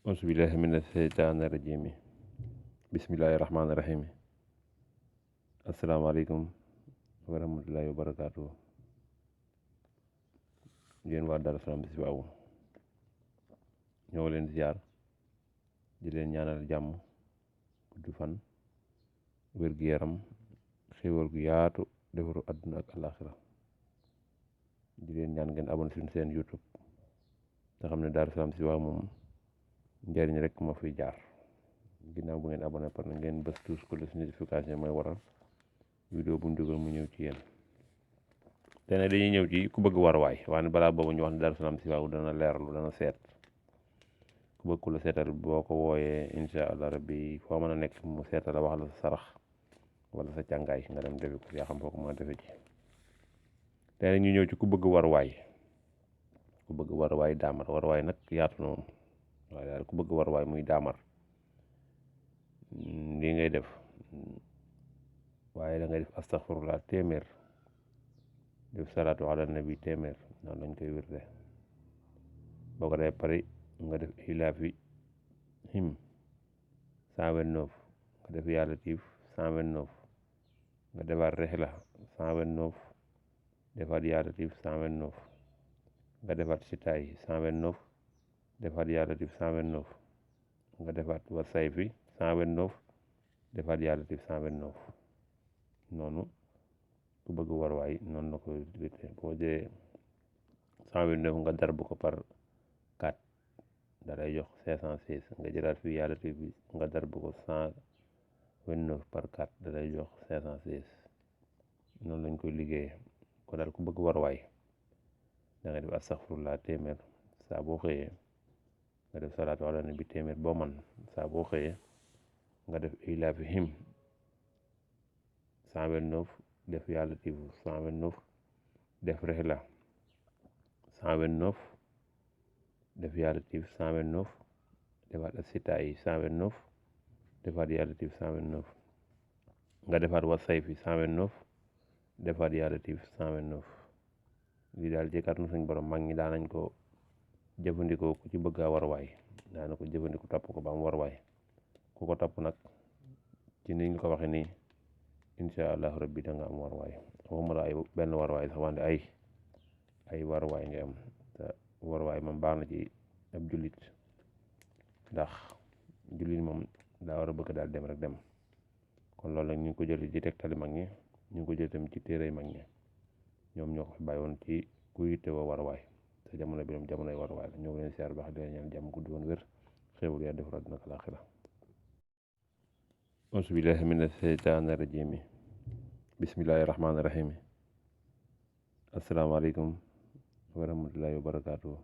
Auzubillahi mina sheytaani rajiim. Bismillahi rahmaani rahiim. Asalaamaaleykum wa rahmatullahi wa barakaatu. Yéen waa Darou Salam Misbahou ñoo leen ziar di leen ñaanal jàmm, gudd fan, wér-gu-yaram, xéwal gu yaatu, defaru àdduna ak àllaaxira. di leen ñaan ngeen abonné suñu seen YouTube te xam ne Darou Salam Misbahou moom njëriñ rek moo fiy jaar. ginnaaw bu ngeen abonné par ngeen bës tous cloche notification mooy waral vidéo bu ñu dugal mu ñëw ci yéen. te ne dañuy ñëw ci ku bëgg waruwaay waaye balaa boobu ñu wax ne Darou Salam Misbahou dana leerlu, dana seet ku bëgg ku la seetal boo ko wooyee incha allah rabbi foo mën a nekk mu seetal wax la sa sarax wala sa càngaay nga dem defi ko yaa xam foo ko mën a defe ci. te ne ñu ñëw ci ku bëgg waruwaay daamar. Waruwaay nag yaatu na moom waaye daal ku bëgg waruwaay muy daamar lii ngay def waaye da ngay def astaghfirullah téeméer, def salaatu ala nabi téeméer, noonu lañ koy wirde. boo ko dee pare nga def ilaafi him 129, nga def yaa latiif 129, nga defaat rexla 129, defaat yaa latiif 129, nga defaat sitaay 129, defaat yaa latiif 129, nga defaat wa sayfi 129, defaat yaa latiif 129. noonu ku bëgg waruwaay noonu la ko boo jëlee 129 nga darbu ko par 4 da lay jox 516. nga jëlaat fii yaa latiif bi nga darbu ko 129 par 4 da lay jox 516. noonu lañ koy liggéeyee. kon daal ku bëgg waruwaay da nga def astaghfirullah téeméer saa boo xëyee, nga def salaatu ala nabi téeméer boo man saa boo xëyee, nga def ilaafi him 129, def yaa latiif 129, def rexla 129, def yaa latiif 129, defaat sitaay 129, defaat yaa latiif 129, nga defaat wa sayfi 129, defaat yaa latiif 129. lii daal ci kàttanu suñ borom mag ñi daanañ ko jëfandikoo ku ci bëgg a waruwaay daana ko jëfandikoo topp ko ba am waruwaay. ku ko topp nag ci niñ ko waxee nii incha allahu rabbi da nga am waruwaay. waxuma la ay benn waruwaay sax wante ay waruwaay nga am. te waruwaay moom baax na ci ab jullit, ndax jullit moom daa war a bëgg daal dem rek dem. kon loolu nag ñu ngi ko jël ci tegtali mag ñi, ñu ngi ko jël tamit ci téere mag ñi. ñoom ñoo ko fi bàyyi woon ci ku yittewoo waruwaay te jamono bi moom jamonoy waruwaay la. ñoo ngi leen siyaar baax di leen ñaan jàmm, gudd woon wér, xéewal yaa defar àdduna ak àllaaxira. auzubillahi mina sheytaani rajiim. Bismillahi rahmaani rahiim. Asalaamaaleykum wa rahmatullahi wa barakaatu.